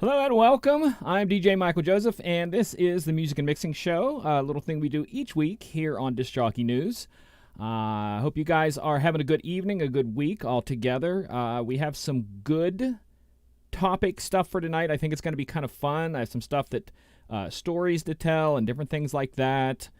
Hello and welcome. I'm DJ Michael Joseph, and this is the Music and Mixing Show, a little thing we do each week here on Disc Jockey News. I hope you guys are having a good evening, a good week all together. We have some good topic stuff for tonight. I think it's going to be kind of fun. I have some stuff that stories to tell and different things like that.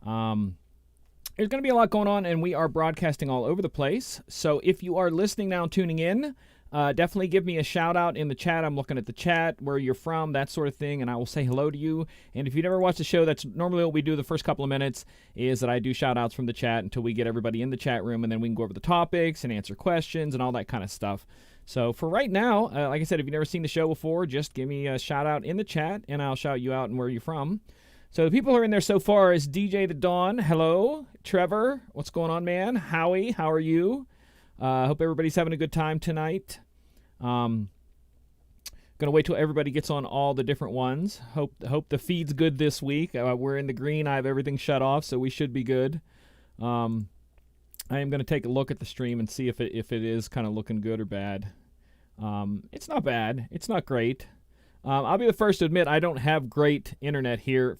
There's going to be a lot going on, and we are broadcasting all over the place. So if you are listening now and tuning in, definitely give me a shout out in the chat. I'm looking at the chat, where you're from, that sort of thing, and I will say hello to you. And if you never watched the show, that's normally what we do the first couple of minutes, is that I do shout outs from the chat until we get everybody in the chat room, and then we can go over the topics and answer questions and all that kind of stuff. So for right now, like I said, if you've never seen the show before, just give me a shout out in the chat, and I'll shout you out and where you're from. So the people who are in there so far is DJ The Dawn. Hello. Trevor, what's going on, man? Howie, how are you? Hope everybody's having a good time tonight. Gonna wait till everybody gets on all the different ones. Hope the feed's good this week. We're in the green. I have everything shut off, so we should be good. I am gonna take a look at the stream and see if it is kind of looking good or bad. It's not bad. It's not great. I'll be the first to admit I don't have great internet here.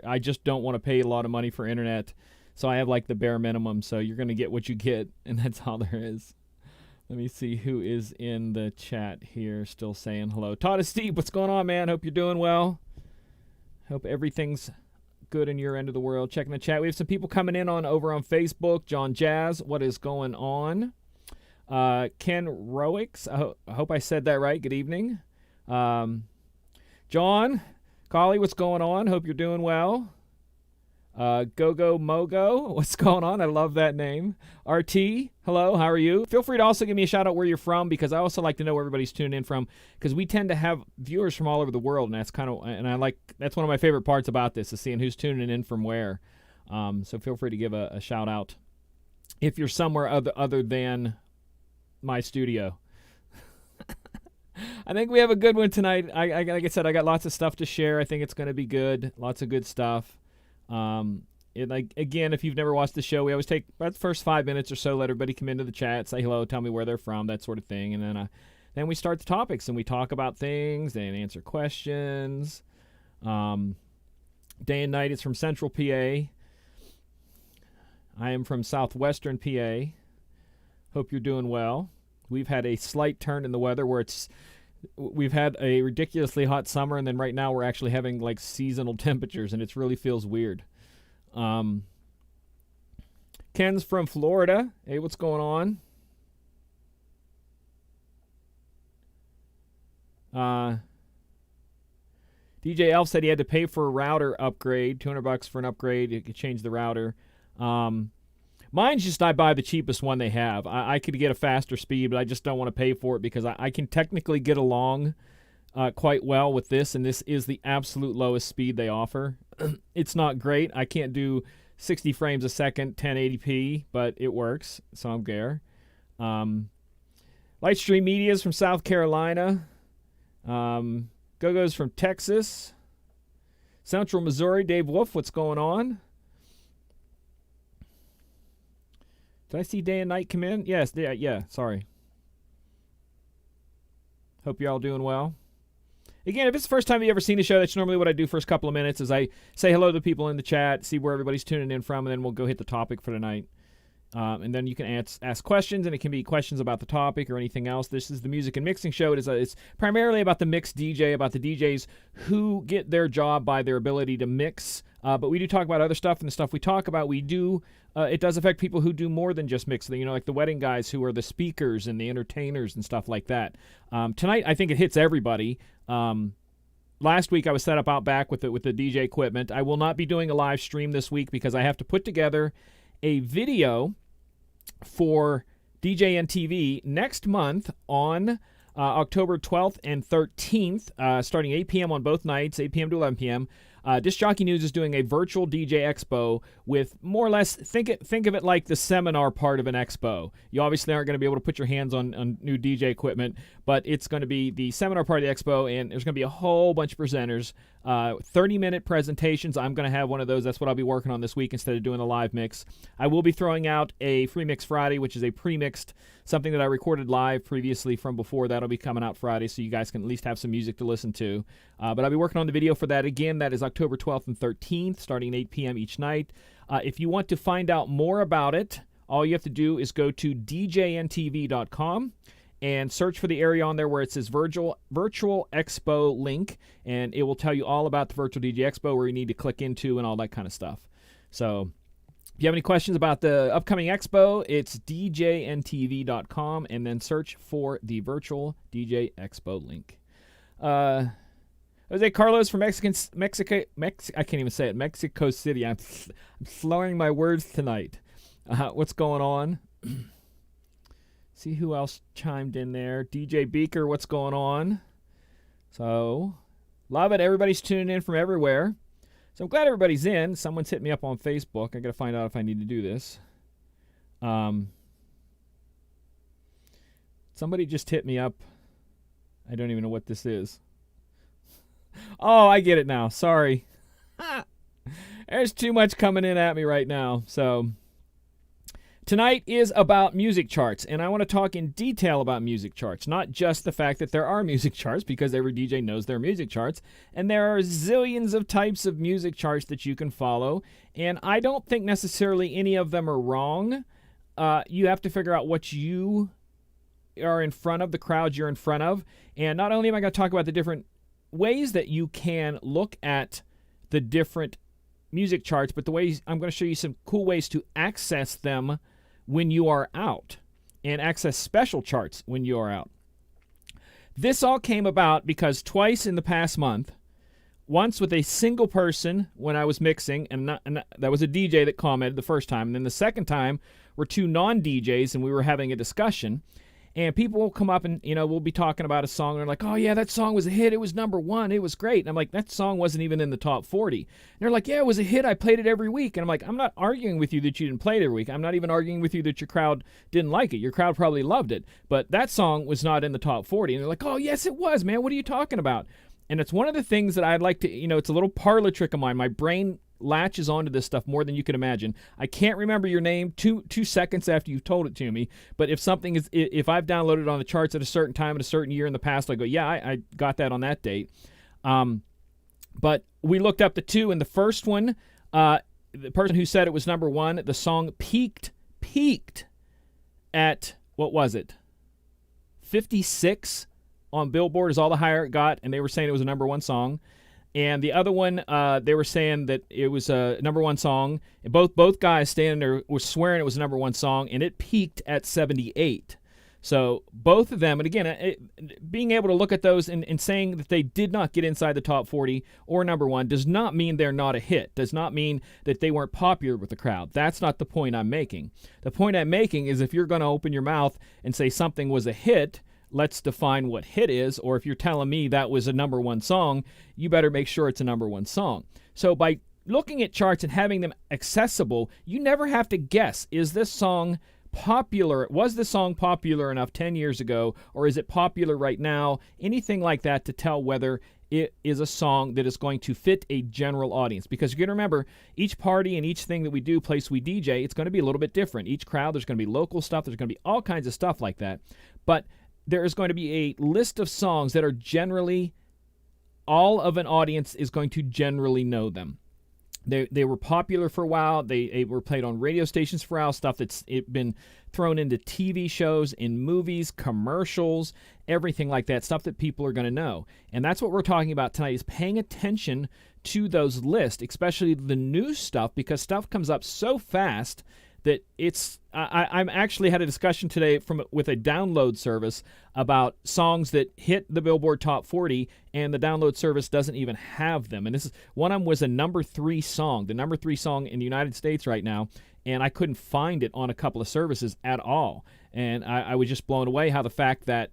I just don't want to pay a lot of money for internet, so I have like the bare minimum. So you're gonna get what you get, and that's all there is. Let me see who is in the chat here still saying hello. Todd and Steve, what's going on, man? Hope you're doing well. Hope everything's good in your end of the world. Checking the chat. We have some people coming in over on Facebook. John Jazz, what is going on? Ken Roix, I hope I said that right. Good evening. John, Collie, what's going on? Hope you're doing well. Go Mogo, what's going on? I love that name. RT, hello, how are you? Feel free to also give me a shout out where you're from, because I also like to know where everybody's tuning in from, because we tend to have viewers from all over the world, and that's that's one of my favorite parts about this, is seeing who's tuning in from where. So feel free to give a shout out if you're somewhere other than my studio. I think we have a good one tonight. Like I said, I got lots of stuff to share. I think it's going to be good. Lots of good stuff. Again, if you've never watched the show, we always take about the first 5 minutes or so, let everybody come into the chat, say hello, tell me where they're from, that sort of thing, and then we start the topics and we talk about things and answer questions. Day and night is from Central PA. I am from Southwestern PA. Hope you're doing well. We've had a slight turn in the weather where we've had a ridiculously hot summer, and then right now we're actually having like seasonal temperatures, and it really feels weird. Ken's from Florida. Hey, what's going on? DJ Elf said he had to pay for a router upgrade, $200 for an upgrade. You could change the router. Mine's just I buy the cheapest one they have. I could get a faster speed, but I just don't want to pay for it, because I can technically get along quite well with this, and this is the absolute lowest speed they offer. It's not great. I can't do 60 frames a second, 1080p, but it works, so I'm there. Lightstream Media is from South Carolina. Go-Go's from Texas. Central Missouri, Dave Wolf, what's going on? Did I see Day and Night come in? Yes, yeah, sorry. Hope you're all doing well. Again, if it's the first time you've ever seen the show, that's normally what I do first couple of minutes, is I say hello to people in the chat, see where everybody's tuning in from, and then we'll go hit the topic for tonight. And then you can ask questions, and it can be questions about the topic or anything else. This is the Music and Mixing Show. It's primarily about the mixed DJ, about the DJs who get their job by their ability to mix. But we do talk about other stuff, and the stuff we talk about, it does affect people who do more than just mix. Like the wedding guys who are the speakers and the entertainers and stuff like that. Tonight, I think it hits everybody. Last week, I was set up out back with the DJ equipment. I will not be doing a live stream this week because I have to put together a video for DJNTV next month on October 12th and 13th, starting 8 p.m. on both nights, 8 p.m. to 11 p.m. Disc Jockey News is doing a virtual DJ Expo with more or less, think of it like the seminar part of an expo. You obviously aren't going to be able to put your hands on new DJ equipment, but it's going to be the seminar part of the expo, and there's going to be a whole bunch of presenters, 30-minute presentations. I'm going to have one of those. That's what I'll be working on this week instead of doing the live mix. I will be throwing out a Free Mix Friday, which is a pre-mixed, something that I recorded live previously from before. That'll be coming out Friday, so you guys can at least have some music to listen to. But I'll be working on the video for that again. That is October 12th and 13th, starting at 8 p.m. each night. If you want to find out more about it, all you have to do is go to DJNTV.com and search for the area on there where it says Virtual Expo link, and it will tell you all about the Virtual DJ Expo, where you need to click into and all that kind of stuff. So if you have any questions about the upcoming expo, it's DJNTV.com, and then search for the Virtual DJ Expo link. Jose Carlos from Mexico. I can't even say it. Mexico City. I'm slurring my words tonight. What's going on? See who else chimed in there. DJ Beaker, what's going on? So, love it. Everybody's tuning in from everywhere. So I'm glad everybody's in. Someone's hit me up on Facebook. I got to find out if I need to do this. Somebody just hit me up. I don't even know what this is. Oh, I get it now. Sorry. There's too much coming in at me right now. So tonight is about music charts, and I want to talk in detail about music charts, not just the fact that there are music charts, because every DJ knows there are music charts, and there are zillions of types of music charts that you can follow, and I don't think necessarily any of them are wrong. You have to figure out what you are in front of, the crowd you're in front of, and not only am I going to talk about the different ways that you can look at the different music charts, but the ways I'm going to show you some cool ways to access them when you are out, and access special charts when you are out. This all came about because twice in the past month, once with a single person when I was mixing, and that was a DJ that commented the first time, and then the second time were two non-DJs, and we were having a discussion. And people will come up and, we'll be talking about a song, and they're like, oh, yeah, that song was a hit. It was #1. It was great. And I'm like, that song wasn't even in the top 40. And they're like, yeah, it was a hit. I played it every week. And I'm like, I'm not arguing with you that you didn't play it every week. I'm not even arguing with you that your crowd didn't like it. Your crowd probably loved it. But that song was not in the top 40. And they're like, oh, yes, it was, man. What are you talking about? And it's one of the things that I'd like to, it's a little parlor trick of mine. My brain latches onto this stuff more than you can imagine. I can't remember your name two seconds after you've told it to me, but if something is, if I've downloaded on the charts at a certain time at a certain year in the past, I go, yeah, I got that on that date. But we looked up the two, and the first one, the person who said it was #1, the song peaked at, what was it, 56 on Billboard is all the higher it got, and they were saying it was a #1 song. And the other one, they were saying that it was a #1 song. And both guys standing there were swearing it was a #1 song, and it peaked at 78. So both of them, and again, being able to look at those and saying that they did not get inside the top 40 or #1 does not mean they're not a hit, does not mean that they weren't popular with the crowd. That's not the point I'm making. The point I'm making is if you're going to open your mouth and say something was a hit, let's define what hit is, or if you're telling me that was a #1 song, you better make sure it's a #1 song. So by looking at charts and having them accessible, you never have to guess, is this song popular? Was the song popular enough 10 years ago, or is it popular right now? Anything like that to tell whether it is a song that is going to fit a general audience. Because you got to remember, each party and each thing that we do, place we DJ, it's going to be a little bit different. Each crowd, there's going to be local stuff, there's going to be all kinds of stuff like that. But there is going to be a list of songs that are generally, all of an audience is going to generally know them. They were popular for a while. They were played on radio stations for a while, stuff that's been thrown into TV shows, in movies, commercials, everything like that, stuff that people are going to know. And that's what we're talking about tonight, is paying attention to those lists, especially the new stuff, because stuff comes up so fast that it's I'm actually had a discussion today with a download service about songs that hit the Billboard Top 40, and the download service doesn't even have them. And this is one of them was a #3 song, the #3 song in the United States right now, and I couldn't find it on a couple of services at all. And I was just blown away how the fact that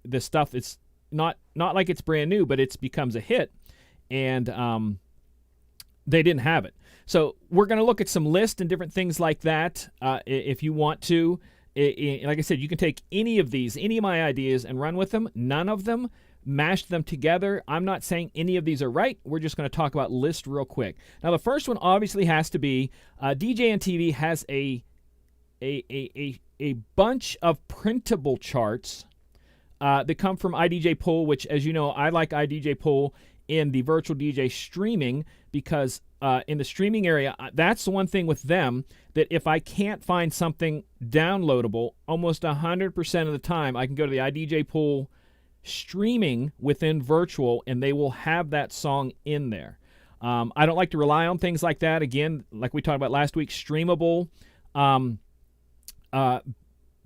the stuff is not like it's brand new, but it becomes a hit. And They didn't have it. So we're going to look at some lists and different things like that. If you want to, like I said, you can take any of these, any of my ideas, and run with them. None of them, mash them together. I'm not saying any of these are right. We're just going to talk about lists real quick. Now, the first one obviously has to be DJNTV has a bunch of printable charts that come from iDJ Pool, which, as you know, I like iDJ Pool in the virtual DJ streaming because in the streaming area, that's the one thing with them that if I can't find something downloadable, almost 100% of the time I can go to the iDJ Pool streaming within virtual and they will have that song in there. I don't like to rely on things like that. Again, like we talked about last week, streamable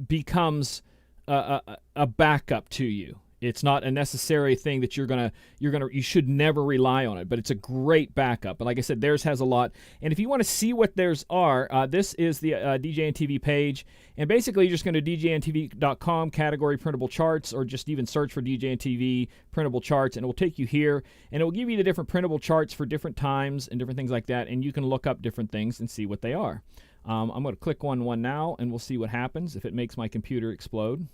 becomes a backup to you. It's not a necessary thing that you should never rely on it, but it's a great backup. And like I said, theirs has a lot. And if you want to see what theirs are, this is the DJNTV page. And basically, you're just going to DJNTV.com, category printable charts, or just even search for DJNTV printable charts, and it will take you here. And it will give you the different printable charts for different times and different things like that. And you can look up different things and see what they are. I'm going to click on one now, and we'll see what happens if it makes my computer explode.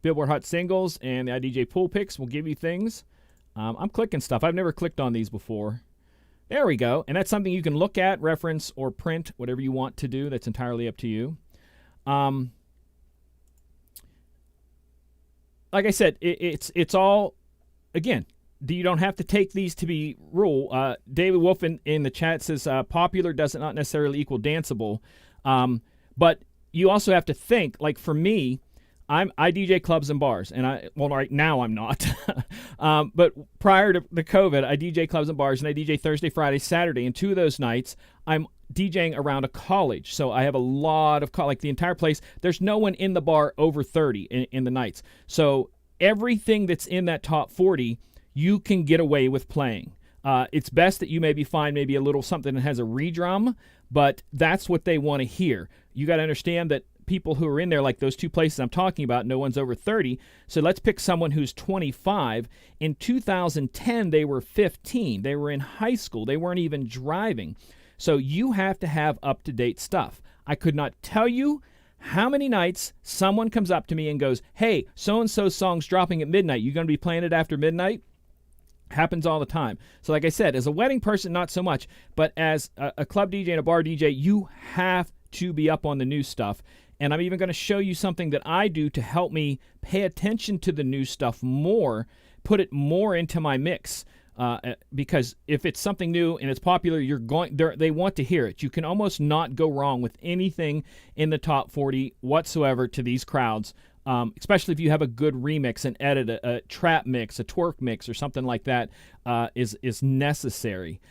Billboard Hot Singles and the iDJ Pool Picks will give you things. I'm clicking stuff. I've never clicked on these before. There we go. And that's something you can look at, reference, or print, whatever you want to do. That's entirely up to you. Like I said, it's all, again, you don't have to take these to be rule. David Wolf in the chat says popular does not necessarily equal danceable. But you also have to think, like for me, I DJ clubs and bars, and right now I'm not. But prior to the COVID, I DJ clubs and bars, and I DJ Thursday, Friday, Saturday, and 2 of those nights I'm DJing around a college. So I have a lot of like the entire place. There's no one in the bar over 30 in the nights. So everything that's in that top 40, you can get away with playing. It's best that you maybe find maybe a little something that has a redrum, but that's what they want to hear. You got to understand that people who are in there, like those 2 places I'm talking about, no one's over 30. So let's pick someone who's 25. In 2010, they were 15. They were in high school. They weren't even driving. So you have to have up-to-date stuff. I could not tell you how many nights someone comes up to me and goes, hey, so-and-so song's dropping at midnight. You going to be playing it after midnight? Happens all the time. So like I said, as a wedding person, not so much. But as a club DJ and a bar DJ, you have to be up on the new stuff. And I'm even going to show you something that I do to help me pay attention to the new stuff more, put it more into my mix. Because if it's something new and it's popular, they want to hear it. You can almost not go wrong with anything in the top 40 whatsoever to these crowds, especially if you have a good remix and edit a trap mix, a twerk mix, or something like that is necessary.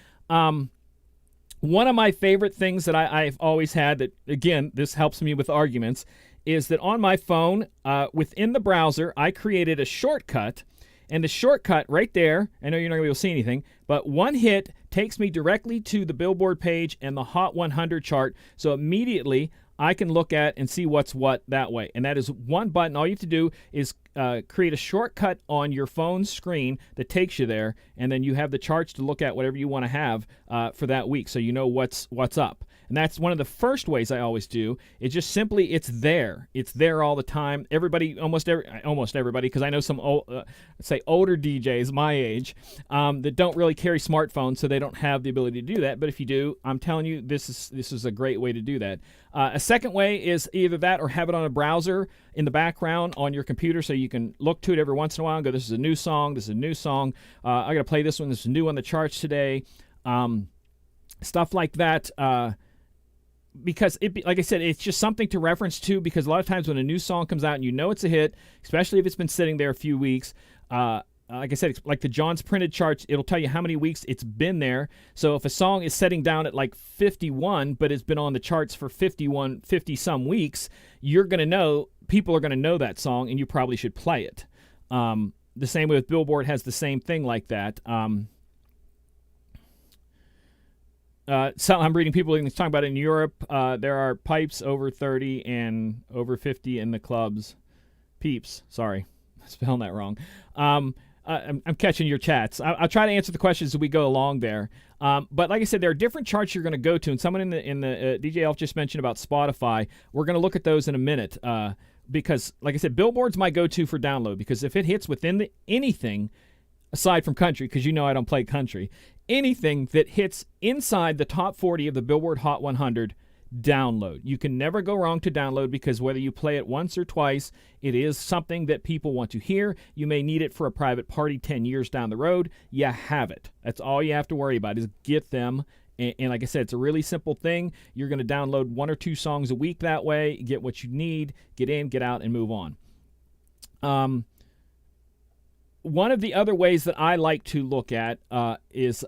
One of my favorite things that I've always had that, again, this helps me with arguments, is that on my phone, within the browser, I created a shortcut. And the shortcut right there, I know you're not going to be able to see anything, but one hit takes me directly to the Billboard page and the Hot 100 chart. So immediately I can look at and see what's what that way. And that is one button. All you have to do is create a shortcut on your phone screen that takes you there, and then you have the charts to look at whatever you want to have for that week, so you know what's up. And that's one of the first ways I always do. It's just simply, it's there. It's there all the time. Everybody, almost everybody, because I know some older DJs my age that don't really carry smartphones, so they don't have the ability to do that. But if you do, I'm telling you, this is a great way to do that. A second way is either that or have it on a browser in the background on your computer, so you can look to it every once in a while and go, this is a new song, this is a new song. I got to play this one. This is new on the charts today. Stuff like that. Because, like I said, it's just something to reference to, because a lot of times when a new song comes out and you know it's a hit, especially if it's been sitting there a few weeks, like I said, it's like the John's printed charts, it'll tell you how many weeks it's been there. So if a song is setting down at like 51, but it's been on the charts for 50-some weeks, you're going to know, people are going to know that song, and you probably should play it. The same way with Billboard has the same thing like that. So I'm reading people talking about it in Europe. There are pipes over 30 and over 50 in the clubs. Peeps, sorry, spelling that wrong. I'm catching your chats. I'll try to answer the questions as we go along there. But like I said, there are different charts you're going to go to, and someone in the DJ Elf just mentioned about Spotify. We're going to look at those in a minute because, like I said, Billboard's my go-to for download because if it hits within anything aside from country, because you know I don't play country, anything that hits inside the top 40 of the Billboard Hot 100, download. You can never go wrong to download because whether you play it once or twice, it is something that people want to hear. You may need it for a private party 10 years down the road. You have it. That's all you have to worry about is get them. And like I said, it's a really simple thing. You're going to download 1 or 2 songs a week that way, get what you need, get in, get out, and move on. One of the other ways that I like to look at is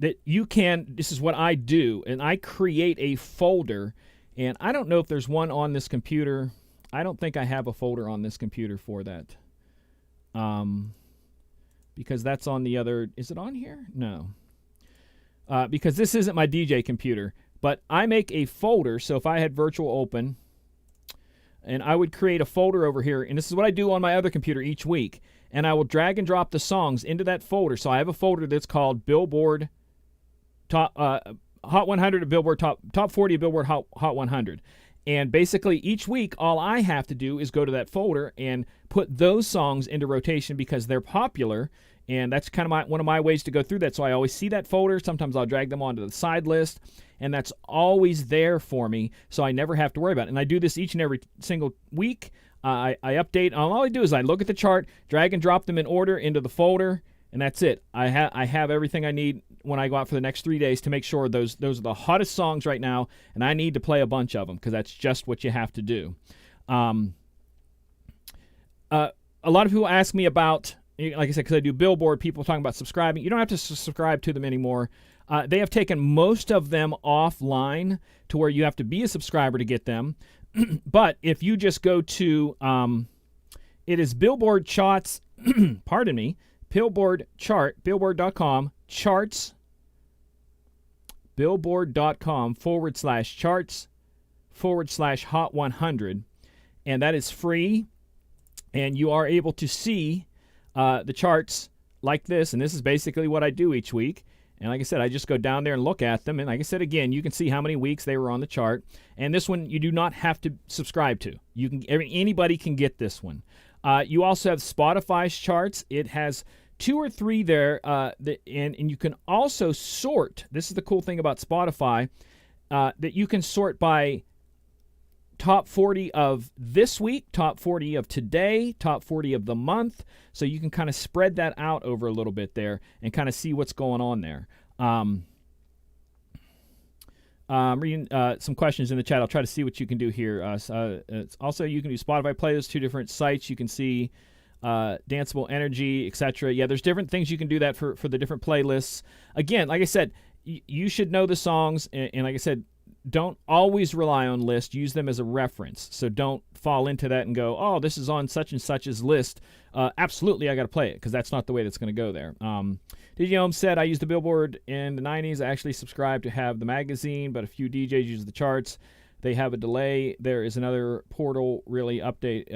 that you can, this is what I do, and I create a folder, and I don't know if there's one on this computer. I don't think I have a folder on this computer for that. Because that's on the other, is it on here? No. Because this isn't my DJ computer, but I make a folder, so if I had virtual open, and I would create a folder over here, and this is what I do on my other computer each week, and I will drag and drop the songs into that folder. So I have a folder that's called Billboard Top Hot 100 of Billboard Top 40 of Billboard Hot 100. And basically each week all I have to do is go to that folder and put those songs into rotation because they're popular, and that's kind of one of my ways to go through that. So I always see that folder. Sometimes I'll drag them onto the side list, and that's always there for me, so I never have to worry about it. And I do this each and every single week. I update. All I do is I look at the chart, drag and drop them in order into the folder, and that's it. I have everything I need when I go out for the next 3 days to make sure those are the hottest songs right now, and I need to play a bunch of them because that's just what you have to do. A lot of people ask me about, like I said, because I do Billboard, people talking about subscribing. You don't have to subscribe to them anymore. They have taken most of them offline to where you have to be a subscriber to get them. But if you just go to, it is Billboard Charts, pardon me, Billboard.com, charts, Billboard.com/charts/Hot 100. And that is free. And you are able to see the charts like this. And this is basically what I do each week. And like I said, I just go down there and look at them. And like I said, again, you can see how many weeks they were on the chart. And this one you do not have to subscribe to. Anybody can get this one. You also have Spotify's charts. It has 2 or 3 there, and you can also sort. This is the cool thing about Spotify, that you can sort by top 40 of this week, top 40 of today, top 40 of the month. So you can kind of spread that out over a little bit there and kind of see what's going on there. Reading some questions in the chat. I'll try to see what you can do here. Also, you can do Spotify playlists, 2 different sites. You can see Danceable Energy, etc. Yeah, there's different things you can do that for the different playlists. Again, like I said, you should know the songs, and like I said, don't always rely on lists. Use them as a reference. So don't fall into that and go, oh, this is on such and such's list. Absolutely, I got to play it, because that's not the way that's going to go there. DJ Holmes said, I used the Billboard in the 90s. I actually subscribed to have the magazine, but a few DJs use the charts. They have a delay. There is another portal really update.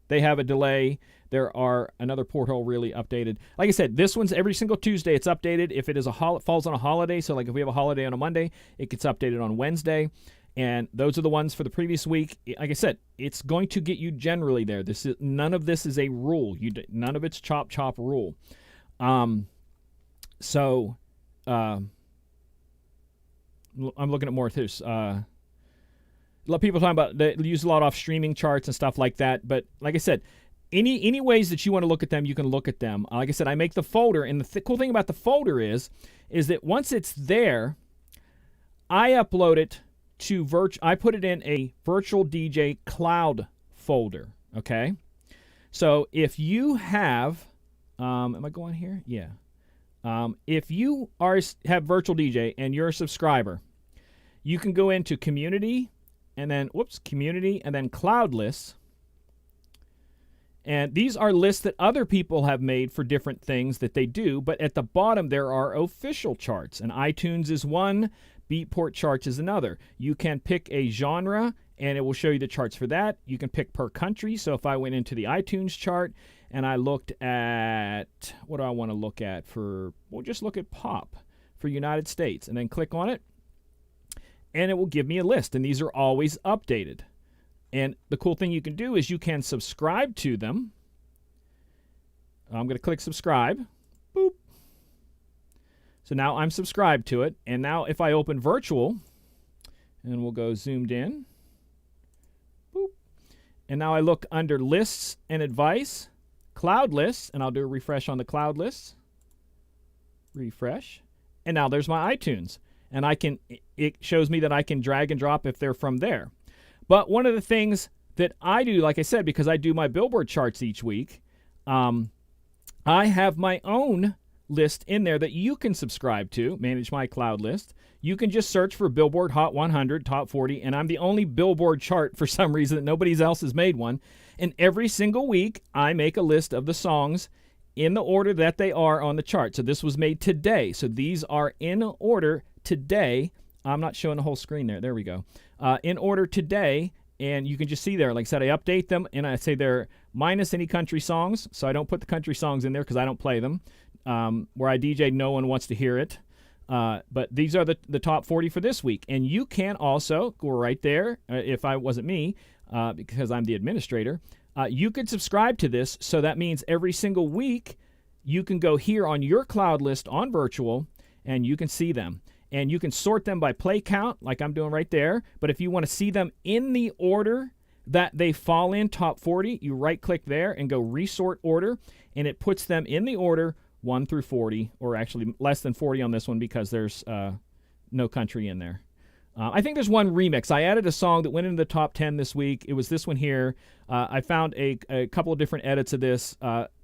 They have a delay. There are another portal really updated. Like I said, this one's every single Tuesday. It's updated. If it is falls on a holiday, so like if we have a holiday on a Monday, it gets updated on Wednesday. And those are the ones for the previous week. Like I said, it's going to get you generally there. None of this is a rule. None of it's chop rule. I'm looking at more of this. A lot of people talking about they use a lot off streaming charts and stuff like that. But like I said, any ways that you want to look at them, you can look at them. Like I said, I make the folder, and the cool thing about the folder is that once it's there, I upload it to I put it in a virtual DJ cloud folder. Okay, so if you have, am I going here? Yeah. If you have virtual DJ and you're a subscriber, you can go into community and then cloud lists. And these are lists that other people have made for different things that they do, but at the bottom there are official charts, and iTunes is one, Beatport charts is another. You can pick a genre and it will show you the charts for that. You can pick per country, so if I went into the iTunes chart and I looked at, what do I want to look at for, we'll just look at pop for United States, and then click on it, and it will give me a list, and these are always updated. And the cool thing you can do is you can subscribe to them. I'm going to click subscribe. Boop. So now I'm subscribed to it. And now if I open virtual, and we'll go zoomed in. Boop. And now I look under lists and advice, cloud lists, and I'll do a refresh on the cloud lists. Refresh. And now there's my iTunes. And it shows me that I can drag and drop if they're from there. But one of the things that I do, like I said, because I do my Billboard charts each week, I have my own list in there that you can subscribe to, manage my cloud list. You can just search for Billboard Hot 100, Top 40, and I'm the only Billboard chart for some reason that nobody else has made one. And every single week, I make a list of the songs in the order that they are on the chart. So this was made today. So these are in order today. I'm not showing the whole screen there. There we go. In order today, and you can just see there, like I said, I update them, and I say they're minus any country songs, so I don't put the country songs in there because I don't play them. Where I DJ, no one wants to hear it. But these are the top 40 for this week. And you can also go right there, if I wasn't me, because I'm the administrator, you could subscribe to this, so that means every single week you can go here on your cloud list on virtual, and you can see them. And you can sort them by play count, like I'm doing right there. But if you want to see them in the order that they fall in, top 40, you right-click there and go resort order, and it puts them in the order 1 through 40, or actually less than 40 on this one because there's no country in there. I think there's one remix. I added a song that went into the top 10 this week. It was this one here. I found a couple of different edits of this.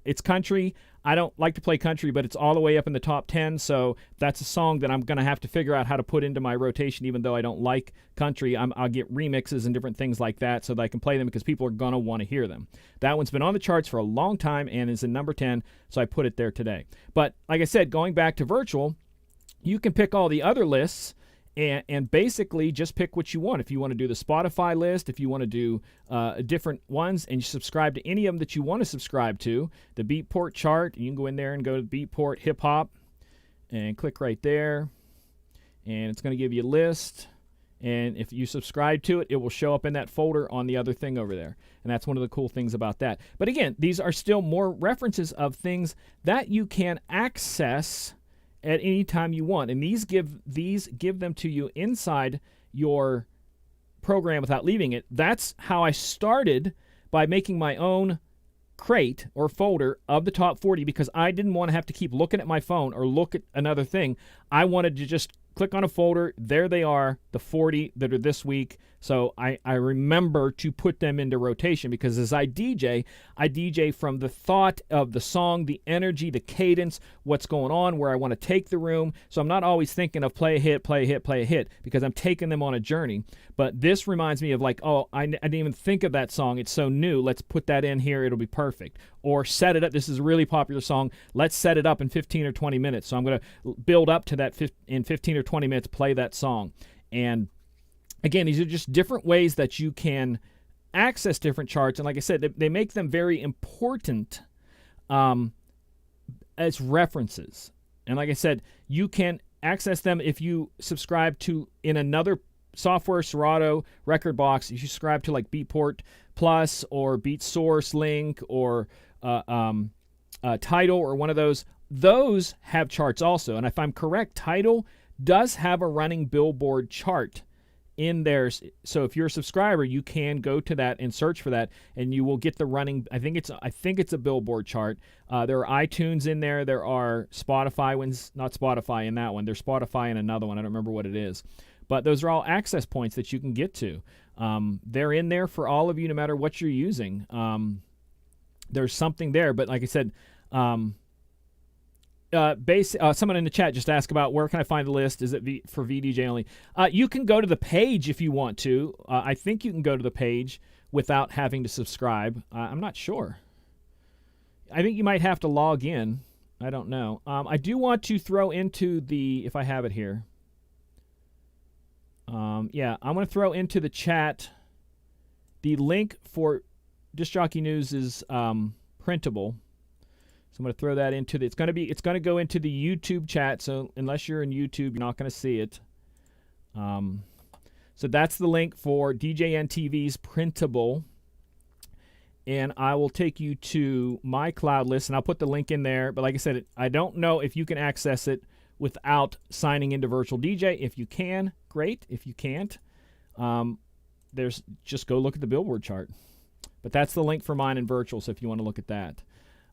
It's country. I don't like to play country, but it's all the way up in the top 10, so that's a song that I'm going to have to figure out how to put into my rotation, even though I don't like country. I'll get remixes and different things like that so that I can play them because people are going to want to hear them. That one's been on the charts for a long time and is in number 10, so I put it there today. But like I said, going back to virtual, you can pick all the other lists and basically just pick what you want. If you want to do the Spotify list, if you want to do different ones, and you subscribe to any of them that you want to subscribe to, the Beatport chart, you can go in there and go to Beatport Hip Hop and click right there, and it's going to give you a list. And if you subscribe to it, it will show up in that folder on the other thing over there. And that's one of the cool things about that. But again, these are still more references of things that you can access at any time you want, and these give them to you inside your program without leaving it. That's how I started, by making my own crate or folder of the top 40, because I didn't want to have to keep looking at my phone or look at another thing. I wanted to just click on a folder. There they are, the 40 that are this week. So I remember to put them into rotation, because as I DJ from the thought of the song, the energy, the cadence, what's going on, where I want to take the room. So I'm not always thinking of play a hit, play a hit, play a hit, because I'm taking them on a journey. But this reminds me of like, oh, I didn't even think of that song. It's so new. Let's put that in here. It'll be perfect. Or set it up. This is a really popular song. Let's set it up in 15 or 20 minutes. So I'm going to build up to that in 15 or 20 minutes, play that song. And again, these are just different ways that you can access different charts. And like I said, they make them very important as references. And like I said, you can access them if you subscribe to in another software, Serato, Record Box. If you subscribe to like Beatport Plus or Beat Source Link or Tidal or one of those have charts also. And if I'm correct, Tidal does have a running Billboard chart in there. So if you're a subscriber, you can go to that and search for that, and you will get the running. I think it's a Billboard chart. There are iTunes in there. There are Spotify ones, not Spotify in that one. There's Spotify in another one. I don't remember what it is. But those are all access points that you can get to. They're in there for all of you, no matter what you're using. There's something there. But like I said, someone in the chat just asked about where can I find the list. Is it for VDJ only? You can go to the page if you want to. I think you can go to the page without having to subscribe. I'm not sure. I think you might have to log in. I don't know. I do want to throw into if I have it here. Yeah, I'm going to throw into the chat the link for Disc Jockey News' printable. So I'm going to throw that into the, it's going to go into the YouTube chat. So unless you're in YouTube, you're not going to see it. So that's the link for DJNTV's printable. And I will take you to my cloud list, and I'll put the link in there. But like I said, I don't know if you can access it without signing into Virtual DJ. If you can, great. If you can't, just go look at the Billboard chart. But that's the link for mine in Virtual, so if you want to look at that.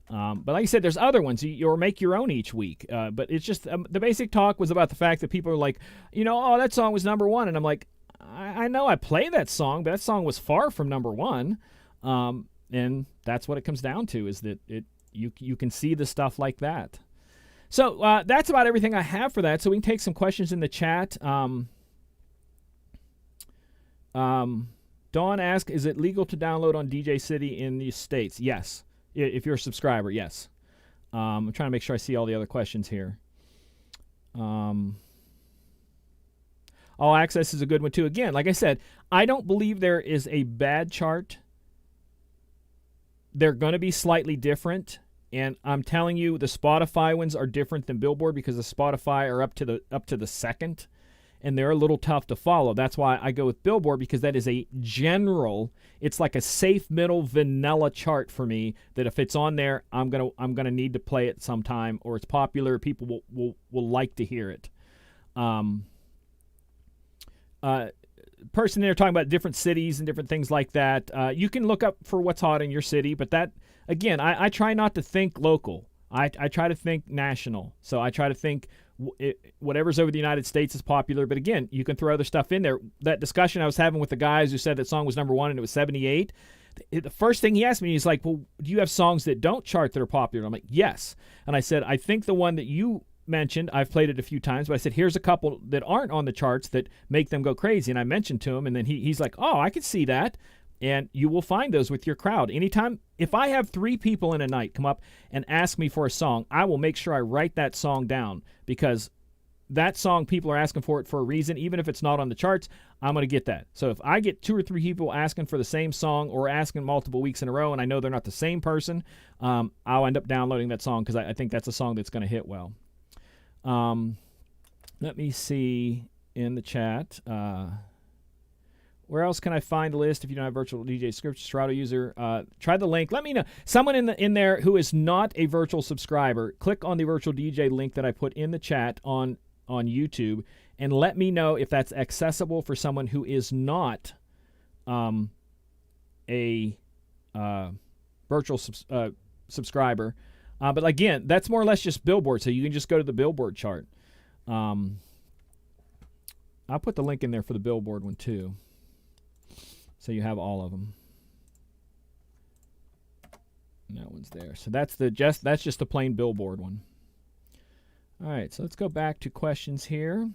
But like I said, there's other ones. Or make your own each week. But it's just the basic talk was about the fact that people are like, oh, that song was #1. And I'm like, I know I play that song, but that song was far from #1. And that's what it comes down to, is that you can see the stuff like that. So that's about everything I have for that. So we can take some questions in the chat. Dawn asks, is it legal to download on DJ City in the States? Yes. If you're a subscriber, yes. I'm trying to make sure I see all the other questions here. All Access is a good one, too. Again, like I said, I don't believe there is a bad chart. They're going to be slightly different. And I'm telling you, the Spotify ones are different than Billboard because the Spotify are up to the second. And they're a little tough to follow. That's why I go with Billboard, because that is a general, it's like a safe middle vanilla chart for me, that if it's on there, I'm gonna need to play it sometime, or it's popular, people will like to hear it. Person there talking about different cities and different things like that. You can look up for what's hot in your city, but that, again, I try not to think local. I try to think national. So I try to think whatever's over the United States is popular. But again, you can throw other stuff in there. That discussion I was having with the guys who said that song was #1 and it was 78. The first thing he asked me, he's like, well, do you have songs that don't chart that are popular? I'm like, yes. And I said, I think the one that you mentioned, I've played it a few times, but I said, here's a couple that aren't on the charts that make them go crazy. And I mentioned to him, and then he's like, oh, I can see that. And you will find those with your crowd. Anytime, if I have 3 people in a night come up and ask me for a song, I will make sure I write that song down, because that song, people are asking for it for a reason. Even if it's not on the charts, I'm going to get that. So if I get 2 or 3 people asking for the same song, or asking multiple weeks in a row, and I know they're not the same person, I'll end up downloading that song, because I think that's a song that's going to hit well. Let me see in the chat. Where else can I find the list if you don't have Virtual DJ Script Serato user? Try the link. Let me know. Someone in there who is not a virtual subscriber, click on the Virtual DJ link that I put in the chat on YouTube, and let me know if that's accessible for someone who is not a virtual subscriber. But again, that's more or less just Billboard, so you can just go to the Billboard chart. I'll put the link in there for the Billboard one too, so you have all of them. And that one's there. So that's just the plain Billboard one. All right, so let's go back to questions here.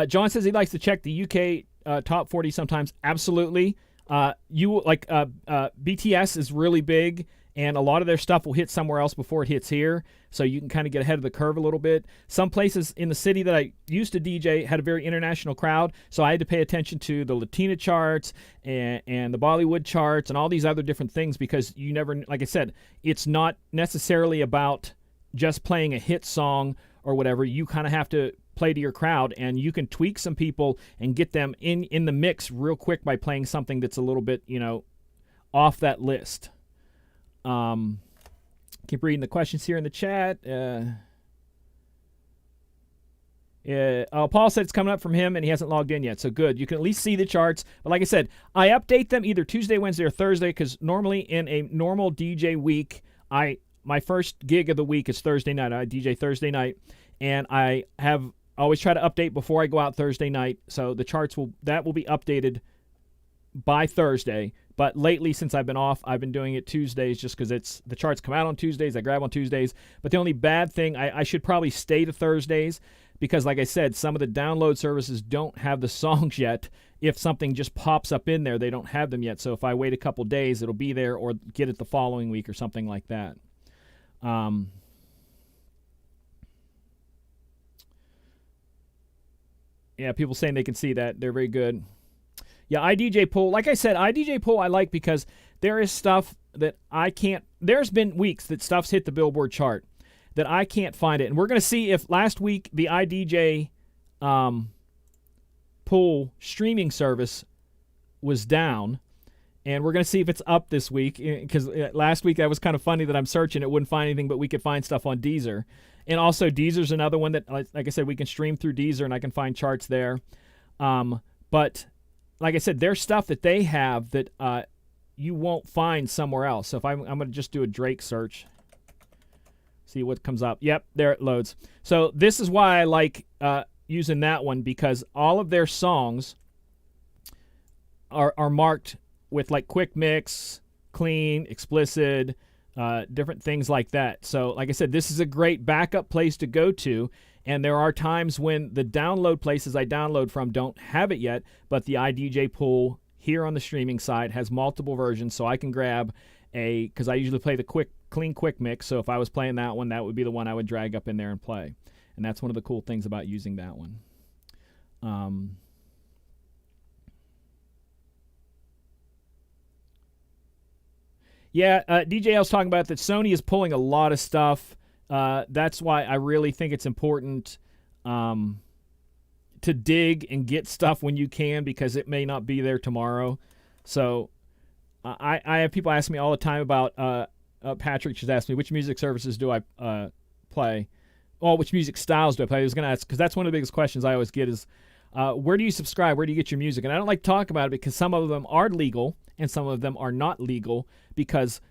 John says he likes to check the UK top 40 sometimes. Absolutely. BTS is really big, and a lot of their stuff will hit somewhere else before it hits here, so you can kind of get ahead of the curve a little bit. Some places in the city that I used to DJ had a very international crowd, so I had to pay attention to the Latina charts and the Bollywood charts and all these other different things, because you never, like I said, it's not necessarily about just playing a hit song or whatever. You kind of have to play to your crowd, and you can tweak some people and get them in the mix real quick by playing something that's a little bit, off that list. Keep reading the questions here in the chat. Paul said it's coming up from him and he hasn't logged in yet, so good. You can at least see the charts. But like I said, I update them either Tuesday, Wednesday, or Thursday, because normally in a normal DJ week, my first gig of the week is Thursday night. I DJ Thursday night, and I always try to update before I go out Thursday night, so the charts will be updated by Thursday. But lately, since I've been off, I've been doing it Tuesdays, just because the charts come out on Tuesdays. I grab on Tuesdays. But the only bad thing, I should probably stay to Thursdays, because like I said, some of the download services don't have the songs yet. If something just pops up in there, they don't have them yet. So if I wait a couple days, it'll be there, or get it the following week or something like that. Yeah, people saying they can see that. They're very good. Yeah, iDJ Pool. Like I said, iDJ Pool I like because there is stuff that I can't. There's been weeks that stuff's hit the Billboard chart that I can't find it. And we're going to see if last week the iDJ Pool streaming service was down. And we're going to see if it's up this week. Because last week that was kind of funny that I'm searching. It wouldn't find anything, but we could find stuff on Deezer. And also Deezer's another one that, like I said, we can stream through Deezer and I can find charts there. But like I said, there's stuff that they have that you won't find somewhere else. So if I'm going to just do a Drake search, see what comes up. Yep, there it loads. So this is why I like using that one, because all of their songs are marked with like quick mix, clean, explicit, different things like that. So like I said, this is a great backup place to go to. And there are times when the download places I download from don't have it yet, but the iDJ Pool here on the streaming side has multiple versions, so I can grab because I usually play the clean quick mix, so if I was playing that one, that would be the one I would drag up in there and play. And that's one of the cool things about using that one. Yeah, DJL's talking about that Sony is pulling a lot of stuff. That's why I really think it's important to dig and get stuff when you can, because it may not be there tomorrow. So I have people ask me all the time about Patrick just asked me, which music services do I play? Well, which music styles do I play? I was going to ask, because that's one of the biggest questions I always get is, where do you subscribe? Where do you get your music? And I don't like to talk about it because some of them are legal and some of them are not legal, because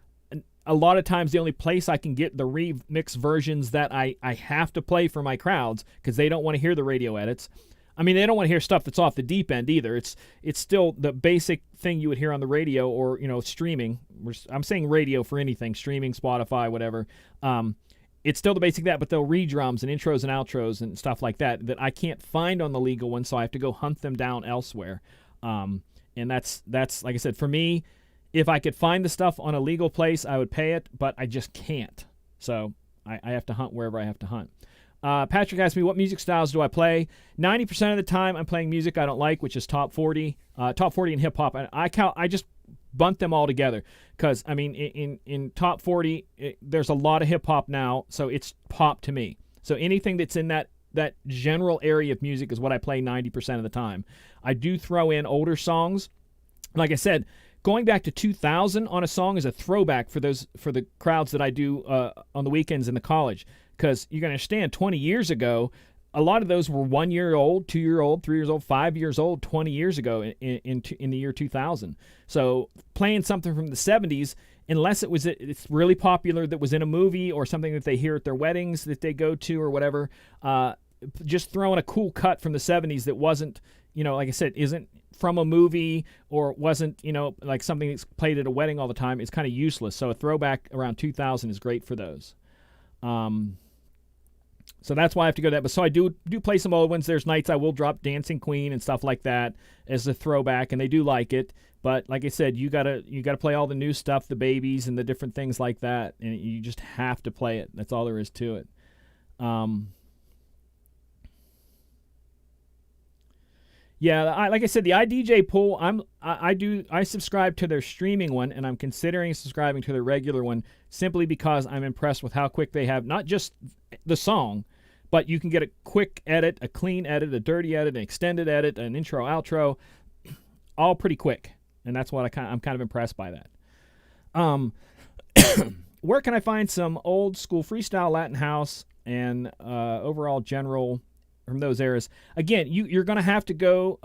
a lot of times the only place I can get the remix versions that I have to play for my crowds, because they don't want to hear the radio edits. I mean, they don't want to hear stuff that's off the deep end either. It's still the basic thing you would hear on the radio or, streaming. I'm saying radio for anything, streaming, Spotify, whatever. It's still the basic that, but they'll read drums and intros and outros and stuff like that I can't find on the legal one, so I have to go hunt them down elsewhere. And that's like I said, for me, if I could find the stuff on a legal place, I would pay it, but I just can't. So I have to hunt wherever I have to hunt. Patrick asked me, what music styles do I play? 90% of the time I'm playing music I don't like, which is top 40 and hip-hop. And I just bunt them all together because, I mean, in top 40, there's a lot of hip-hop now, so it's pop to me. So anything that's in that general area of music is what I play 90% of the time. I do throw in older songs. Like I said, going back to 2000 on a song is a throwback for the crowds that I do on the weekends in the college, because you can understand 20 years ago, a lot of those were 1 year old, 2 year old, 3 years old, 5 years old 20 years ago in the year 2000. So playing something from the 70s, unless it's really popular that was in a movie or something that they hear at their weddings that they go to or whatever, just throwing a cool cut from the 70s that wasn't, like I said, isn't from a movie or wasn't, like something that's played at a wedding all the time, it's kind of useless. So a throwback around 2000 is great for those. So that's why I have to go to that. But so I do play some old ones. There's nights I will drop Dancing Queen and stuff like that as a throwback, and they do like it. But like I said, you gotta play all the new stuff, the babies and the different things like that, and you just have to play it. That's all there is to it. Yeah, like I said, the iDJ Pool, I subscribe to their streaming one, and I'm considering subscribing to their regular one simply because I'm impressed with how quick they have not just the song, but you can get a quick edit, a clean edit, a dirty edit, an extended edit, an intro, outro, all pretty quick, and that's what I'm kind of impressed by that. Where can I find some old school freestyle Latin house and overall general from those eras? Again, you're going to have to go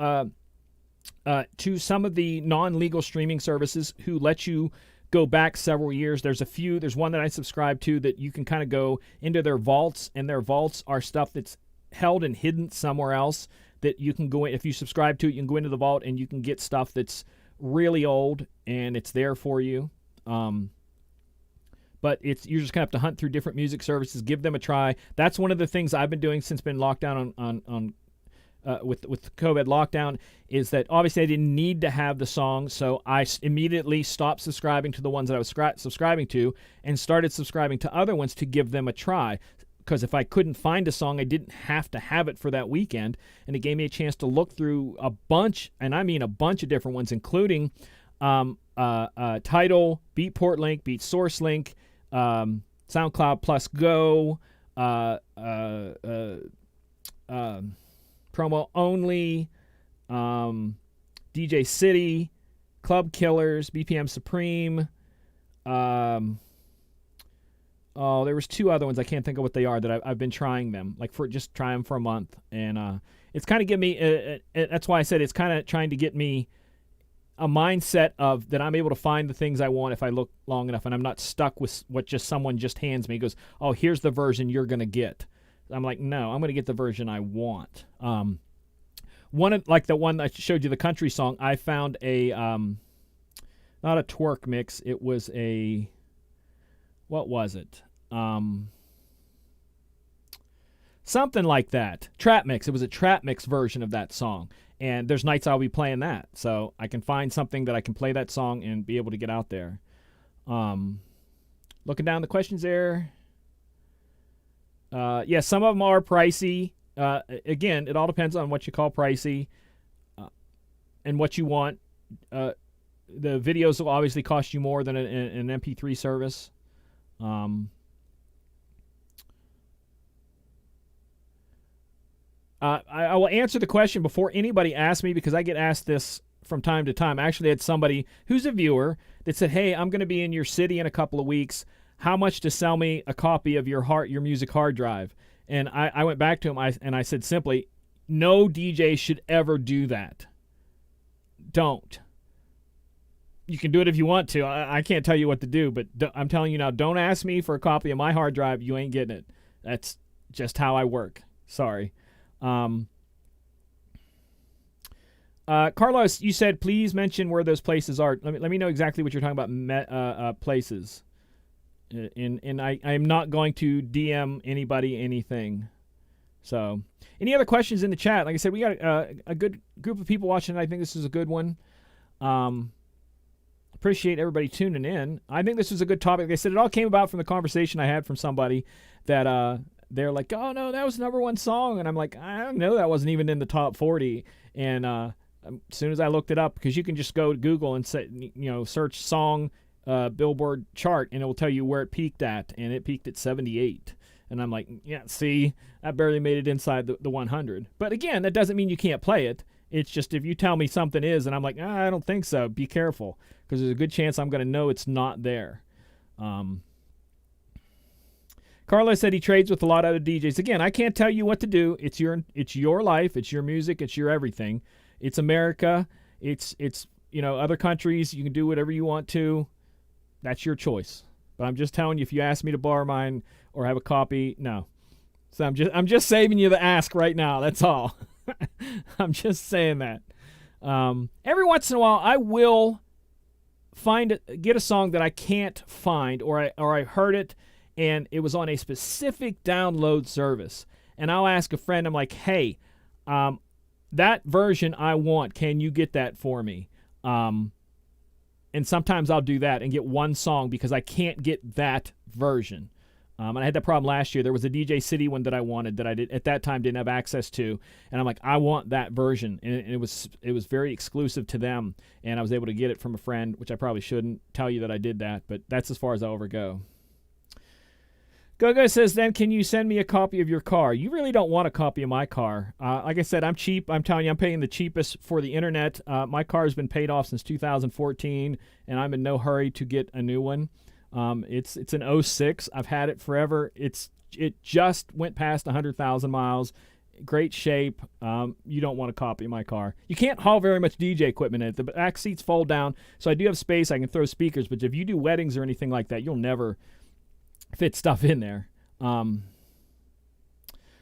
to some of the non-legal streaming services who let you go back several years. There's a few. There's one that I subscribe to that you can kind of go into their vaults, and their vaults are stuff that's held and hidden somewhere else that you can go in. If you subscribe to it, you can go into the vault and you can get stuff that's really old and it's there for you. But you're just going to have to hunt through different music services, give them a try. That's one of the things I've been doing since been locked down with COVID lockdown, is that obviously I didn't need to have the song, so I immediately stopped subscribing to the ones that I was subscribing to and started subscribing to other ones to give them a try. because if I couldn't find a song, I didn't have to have it for that weekend, and it gave me a chance to look through a bunch, and I mean a bunch of different ones, including Tidal, Beatport Link, Beat Source Link, SoundCloud Plus Go, Promo Only, DJ City, Club Killers, BPM Supreme. There was 2 other ones. I can't think of what they are that I've been trying them, like just try them for a month. And it's kind of give me, that's why I said it's kind of trying to get me a mindset of that I'm able to find the things I want if I look long enough, and I'm not stuck with what someone just hands me. He goes, oh, here's the version you're going to get. I'm like, no, I'm going to get the version I want. Like the one I showed you, the country song, I found a, not a twerk mix. It was what was it? Something like that. Trap mix. It was a trap mix version of that song. And there's nights I'll be playing that. So I can find something that I can play that song and be able to get out there. Looking down the questions there. Yeah, some of them are pricey. Again, it all depends on what you call pricey and what you want. The videos will obviously cost you more than an MP3 service. I will answer the question before anybody asks me, because I get asked this from time to time. I actually had somebody who's a viewer that said, hey, I'm going to be in your city in a couple of weeks. How much to sell me a copy of your music hard drive? And I went back to him and I said simply, no DJ should ever do that. Don't. You can do it if you want to. I can't tell you what to do, but I'm telling you now, don't ask me for a copy of my hard drive. You ain't getting it. That's just how I work. Sorry. Carlos, you said please mention where those places are. Let me know exactly what you're talking about. Places. And I am not going to DM anybody anything. So, any other questions in the chat? Like I said, we got a good group of people watching. I think this is a good one. Appreciate everybody tuning in. I think this was a good topic. Like I said, it all came about from the conversation I had from somebody that they're like, oh no, that was number 1 song, and I'm like, I don't know, that wasn't even in the top 40. And as soon as I looked it up, because you can just go to Google and say, search song Billboard chart, and it will tell you where it peaked at, and it peaked at 78. And I'm like, yeah, see, I barely made it inside the 100. But again, that doesn't mean you can't play it. It's just if you tell me something is, and I'm like, I don't think so, be careful, because there's a good chance I'm going to know it's not there. Carlos said he trades with a lot of other DJs. Again, I can't tell you what to do. It's your life. It's your music. It's your everything. It's America. It's other countries. You can do whatever you want to. That's your choice. But I'm just telling you, if you ask me to borrow mine or have a copy, no. So I'm just saving you the ask right now. That's all. I'm just saying that. Every once in a while, I will get a song that I can't find, or I heard it and it was on a specific download service, and I'll ask a friend. I'm like, hey, that version I want. Can you get that for me? And sometimes I'll do that and get one song because I can't get that version. And I had that problem last year. There was a DJ City one that I wanted that I did at that time didn't have access to, and I'm like, I want that version, and it was very exclusive to them, and I was able to get it from a friend, which I probably shouldn't tell you that I did that, but that's as far as I'll ever go. Gogo says, then can you send me a copy of your car? You really don't want a copy of my car. Like I said, I'm cheap. I'm telling you, I'm paying the cheapest for the internet. My car has been paid off since 2014, and I'm in no hurry to get a new one. It's an 06. I've had it forever. It just went past 100,000 miles. Great shape. You don't want a copy of my car. You can't haul very much DJ equipment in it. The back seats fold down, so I do have space. I can throw speakers, but if you do weddings or anything like that, you'll never fit stuff in there.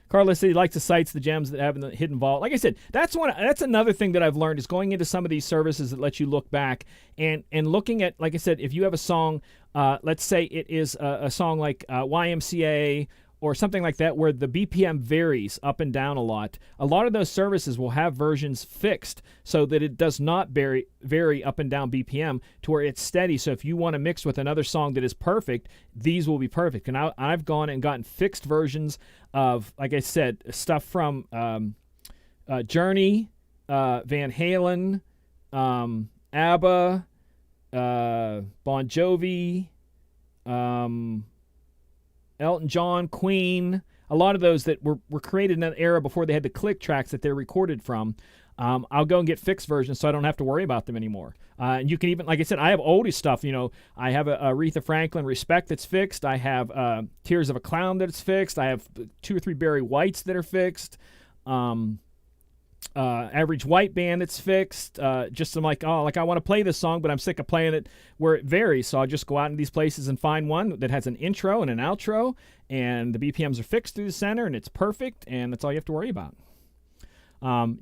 Carlos said he likes the sites, the gems that have in the hidden vault. Like I said, that's another thing that I've learned is going into some of these services that let you look back and looking at, like I said, if you have a song, let's say it is a song like YMCA or something like that where the BPM varies up and down a lot of those services will have versions fixed so that it does not vary up and down BPM to where it's steady. So if you want to mix with another song that is perfect, these will be perfect. And I've gone and gotten fixed versions of, like I said, stuff from Journey, Van Halen, ABBA, Bon Jovi, Elton John, Queen, a lot of those that were created in that era before they had the click tracks that they're recorded from. I'll go and get fixed versions so I don't have to worry about them anymore. And you can even, like I said, I have oldie stuff. I have a Aretha Franklin Respect that's fixed. I have Tears of a Clown that's fixed. I have 2 or 3 Barry Whites that are fixed. Average White Band that's fixed. Just I'm like, I want to play this song, but I'm sick of playing it where it varies. So I'll just go out in these places and find one that has an intro and an outro, and the BPMs are fixed through the center, and it's perfect, and that's all you have to worry about. Go.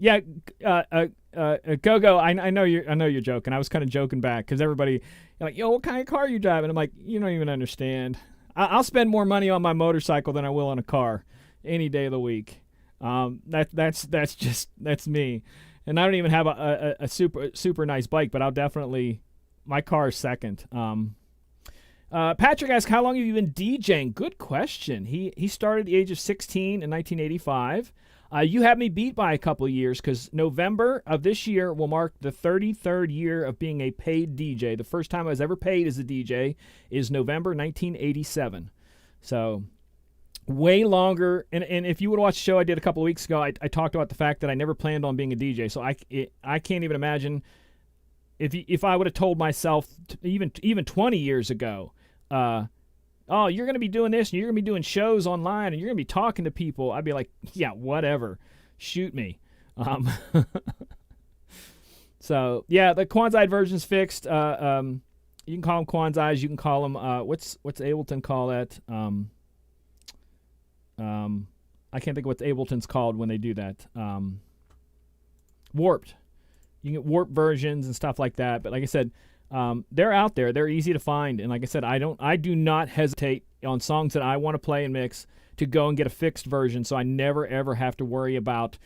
I know you're joking. I was kind of joking back because everybody like, yo, what kind of car are you driving? I'm like, you don't even understand. I'll spend more money on my motorcycle than I will on a car any day of the week. That's me, and I don't even have a super nice bike, but I'll definitely, my car is second. Patrick asks, how long have you been DJing? Good question. He started at the age of 16 in 1985. You have me beat by a couple of years because November of this year will mark the 33rd year of being a paid DJ. The first time I was ever paid as a DJ is November 1987. So way longer, and if you would watch the show I did a couple of weeks ago, I talked about the fact that I never planned on being a DJ. So I can't even imagine if I would have told myself even 20 years ago, oh, you're going to be doing this, and you're going to be doing shows online, and you're going to be talking to people, I'd be like, yeah, whatever, shoot me. So yeah, the Quanzide version's fixed. You can call them Quanzais. You can call them what's Ableton call that? I can't think of what Ableton's called when they do that. Warped. You can get warped versions and stuff like that. But like I said, they're out there. They're easy to find. And like I said, I do not hesitate on songs that I want to play and mix to go and get a fixed version. So I never ever have to worry about,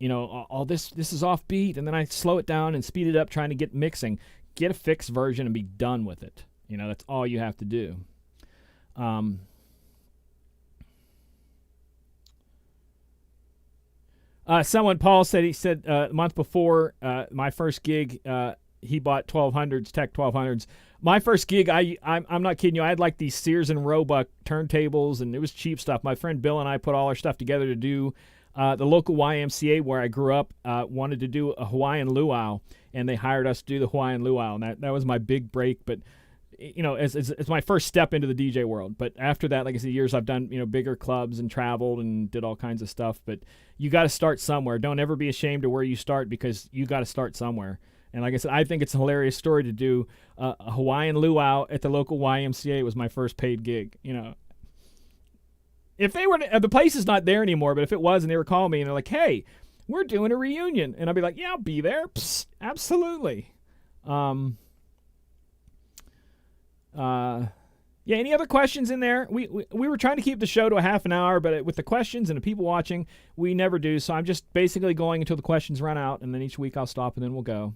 all this is off beat, and then I slow it down and speed it up trying to get mixing. Get a fixed version and be done with it. That's all you have to do. Paul said, a month before my first gig, he bought 1200s, Tech 1200s. My first gig, I'm not kidding you, I had like these Sears and Roebuck turntables, and it was cheap stuff. My friend Bill and I put all our stuff together to do the local YMCA where I grew up, wanted to do a Hawaiian luau, and they hired us to do the Hawaiian luau, and that was my big break. But it's my first step into the DJ world. But after that, like I said, years I've done, bigger clubs and traveled and did all kinds of stuff. But you got to start somewhere. Don't ever be ashamed of where you start, because you got to start somewhere. And like I said, I think it's a hilarious story to do a Hawaiian luau at the local YMCA. It was my first paid gig. If they were, the place is not there anymore, but if it was and they were calling me and they're like, hey, we're doing a reunion, and I'd be like, yeah, I'll be there. Psst, absolutely. Yeah, any other questions in there? We were trying to keep the show to a half an hour, but with the questions and the people watching, we never do. So I'm just basically going until the questions run out, and then each week I'll stop, and then we'll go.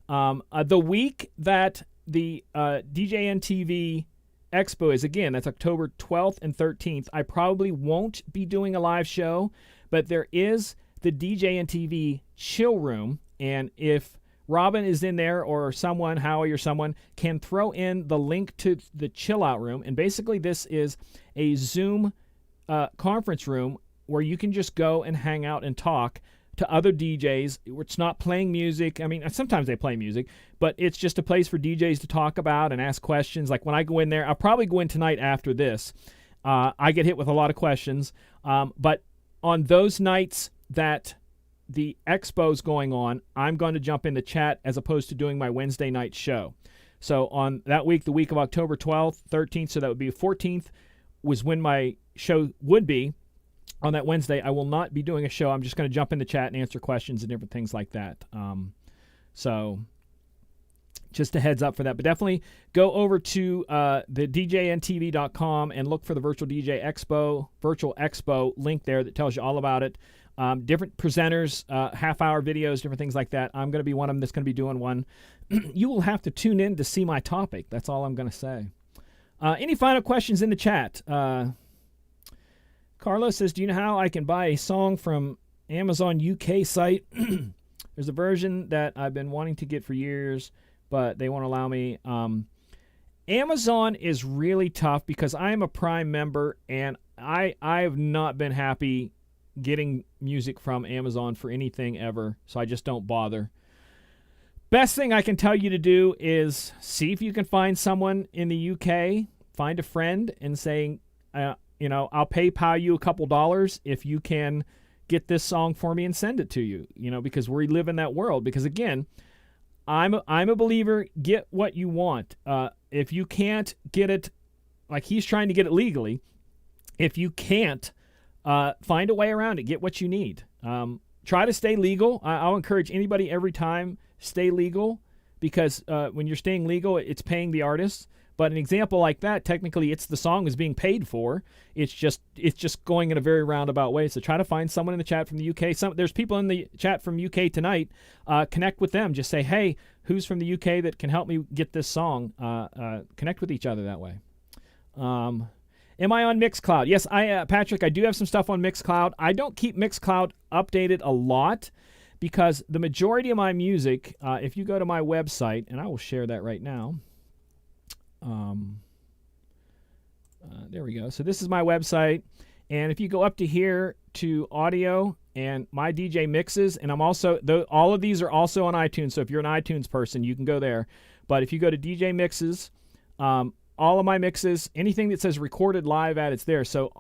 The week that the DJNTV Expo is, again, that's October 12th and 13th. I probably won't be doing a live show, but there is the DJNTV Chill Room, and if Robin is in there, or someone, Howie or someone, can throw in the link to the chill out room. And basically this is a Zoom conference room where you can just go and hang out and talk to other DJs. It's not playing music. I mean, sometimes they play music, but it's just a place for DJs to talk about and ask questions. Like when I go in there, I'll probably go in tonight after this. I get hit with a lot of questions. But on those nights that the expo's going on, I'm going to jump in the chat as opposed to doing my Wednesday night show. So on that week, the week of October 12th, 13th, so that would be 14th, was when my show would be. On that Wednesday, I will not be doing a show. I'm just going to jump in the chat and answer questions and different things like that. So Just a heads up for that. But definitely go over to the DJNTV.com and look for the Virtual Expo link there that tells you all about it. Different presenters, half-hour videos, different things like that. I'm going to be one of them that's going to be doing one. You will have to tune in to see my topic. That's all I'm going to say. Any final questions in the chat? Carlos says, do you know how I can buy a song from Amazon UK site? There's a version that I've been wanting to get for years, but they won't allow me. Amazon is really tough because I am a Prime member, and I have not been happy getting music from Amazon for anything ever, so I just don't bother. Best thing I can tell you to do is see if you can find someone in the UK, find a friend, and saying, I'll PayPal you a couple dollars if you can get this song for me and send it to you, because we live in that world. Because again, I'm a believer, get what you want. If you can't get it, like he's trying to get it legally, if you can't, find a way around it. Get what you need. Try to stay legal. I'll encourage anybody every time, stay legal, because when you're staying legal, it's paying the artist. But an example like that, technically, it's the song is being paid for. It's just going in a very roundabout way. So try to find someone in the chat from the UK. There's people in the chat from UK tonight. Connect with them. Just say, hey, who's from the UK that can help me get this song? Connect with each other that way. Am I on Mixcloud? Yes, Patrick, I do have some stuff on Mixcloud. I don't keep Mixcloud updated a lot because the majority of my music, if you go to my website, and I will share that right now. There we go. So this is my website, and if you go up to here to audio and my DJ mixes, and I'm also, all of these are also on iTunes, so if you're an iTunes person, you can go there. But if you go to DJ mixes, all of my mixes, anything that says recorded live at, it's there. So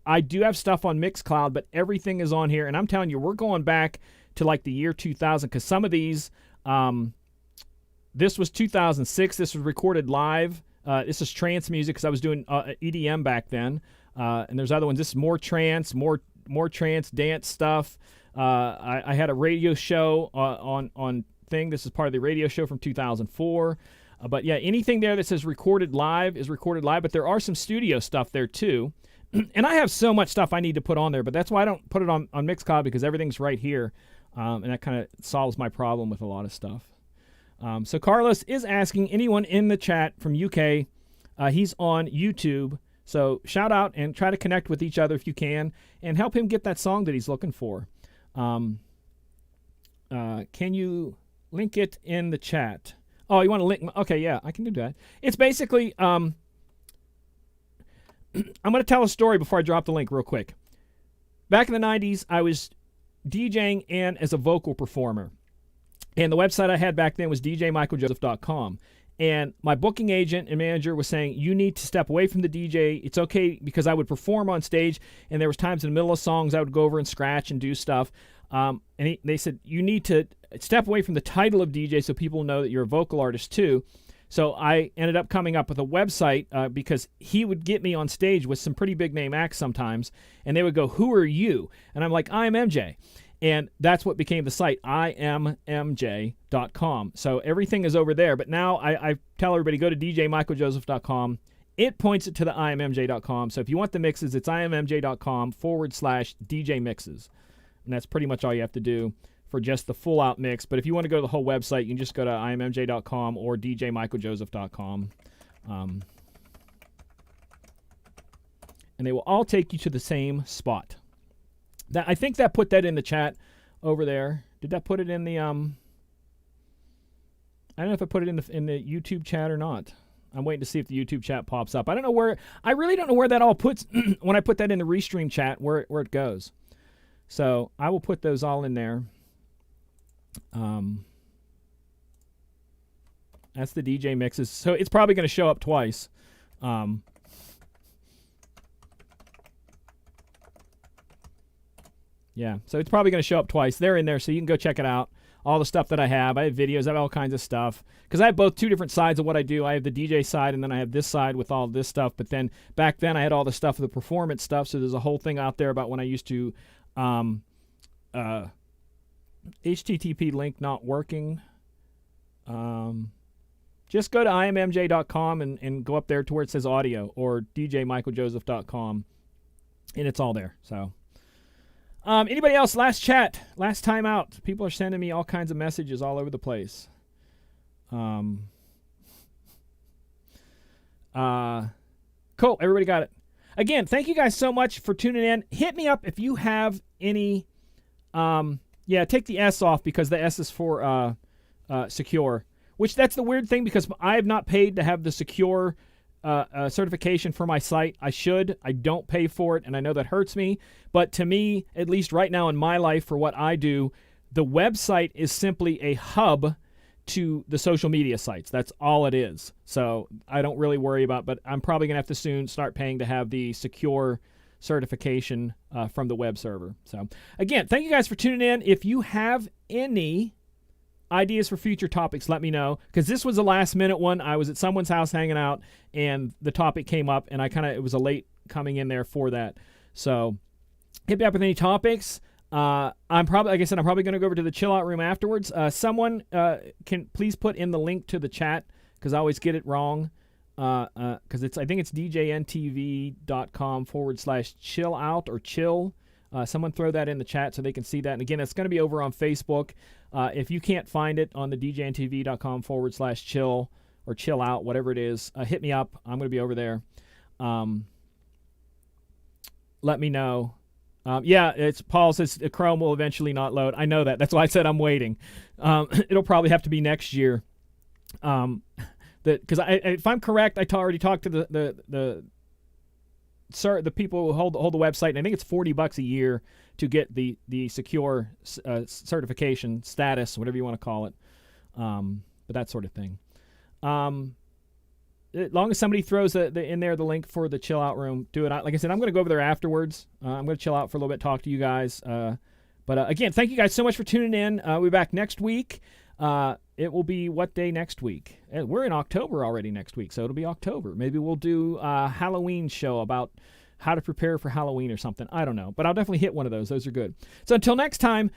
I do have stuff on Mixcloud, but everything is on here. And I'm telling you, we're going back to like the year 2000, because some of these, this was 2006. This was recorded live. This is trance music because I was doing EDM back then. And there's other ones. This is more trance, more trance dance stuff. I had a radio show on thing. This is part of the radio show from 2004. But yeah, anything there that says recorded live is recorded live, but there are some studio stuff there too. And I have so much stuff I need to put on there, but that's why I don't put it on Mixcloud, because everything's right here. And that kind of solves my problem with a lot of stuff. So Carlos is asking anyone in the chat from UK, he's on YouTube. So shout out and try to connect with each other if you can and help him get that song that he's looking for. Can you link it in the chat? Oh, you want to link? Okay, yeah, I can do that. It's basically, I'm going to tell a story before I drop the link real quick. Back in the 90s, I was DJing and as a vocal performer. And the website I had back then was DJMichaelJoseph.com. And my booking agent and manager was saying, you need to step away from the DJ. It's okay, because I would perform on stage, and there was times in the middle of songs I would go over and scratch and do stuff. They said, you need to step away from the title of DJ so people know that you're a vocal artist too. So I ended up coming up with a website because he would get me on stage with some pretty big name acts sometimes, and they would go, who are you? And I'm like, I'm MJ. And that's what became the site, immj.com. So everything is over there. But now I tell everybody, go to djmichaeljoseph.com. It points it to the immj.com. So if you want the mixes, it's immj.com/DJ mixes. And that's pretty much all you have to do for just the full out mix. But if you want to go to the whole website, you can just go to immj.com or djmichaeljoseph.com. And they will all take you to the same spot. I think that put that in the chat over there. Did that put it in the I don't know if I put it in the YouTube chat or not. I'm waiting to see if the YouTube chat pops up. I really don't know where that all puts when I put that in the Restream chat, where it goes. So I will put those all in there. That's the DJ mixes. So it's probably going to show up twice. Yeah, so it's probably going to show up twice. They're in there, so you can go check it out. All the stuff that I have videos, I have all kinds of stuff. Because I have both two different sides of what I do. I have the DJ side, and then I have this side with all this stuff. But then back then, I had all the stuff, the performance stuff. So there's a whole thing out there about when I used to HTTP link not working. just go to immj.com and go up there to where it says audio, or djmichaeljoseph.com, and it's all there. So, anybody else? Last chat, last time out. People are sending me all kinds of messages all over the place. Cool. Everybody got it. Again, thank you guys so much for tuning in. Hit me up if you have any. Take the S off, because the S is for secure. Which, that's the weird thing, because I have not paid to have the secure certification for my site. I should. I don't pay for it, and I know that hurts me. But to me, at least right now in my life, for what I do, the website is simply a hub to the social media sites. That's all it is. So I don't really worry about, but I'm probably going to have to soon start paying to have the secure certification from the web server. So again, thank you guys for tuning in. If you have any ideas for future topics, let me know, because this was a last minute one. I was at someone's house hanging out, and the topic came up, and it was a late coming in there for that. So hit me up with any topics. I'm probably going to go over to the chill out room afterwards. Someone can please put in the link to the chat, because I always get it wrong. Because I think it's djntv.com/chill out or chill. Someone throw that in the chat so they can see that. And again, it's going to be over on Facebook. If you can't find it on the djntv.com/chill or chill out, whatever it is, hit me up. I'm going to be over there. Let me know. It's Paul says Chrome will eventually not load. I know that. That's why I said I'm waiting. It'll probably have to be next year. Because if I'm correct, I already talked to the people who hold the website, and I think it's $40 a year to get the secure certification status, whatever you want to call it, but that sort of thing. As long as somebody throws in there the link for the chill out room, do it. Like I said, I'm going to go over there afterwards. I'm going to chill out for a little bit, talk to you guys. But again, thank you guys so much for tuning in. We'll be back next week. It will be what day next week? We're in October already next week, so it'll be October. Maybe we'll do a Halloween show about how to prepare for Halloween or something. I don't know, but I'll definitely hit one of those. Those are good. So until next time,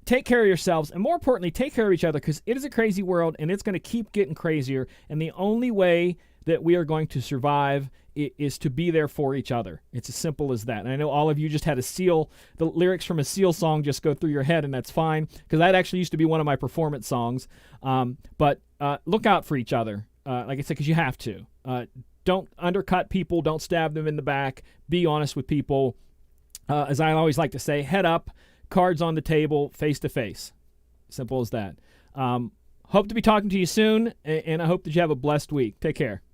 take care of yourselves, and more importantly, take care of each other, because it is a crazy world, and it's going to keep getting crazier, and the only way that we are going to survive is to be there for each other. It's as simple as that. And I know all of you just had the lyrics from a Seal song just go through your head, and that's fine, because that actually used to be one of my performance songs. But look out for each other, like I said, because you have to. Don't undercut people. Don't stab them in the back. Be honest with people. As I always like to say, head up, cards on the table, face to face. Simple as that. Hope to be talking to you soon, and I hope that you have a blessed week. Take care.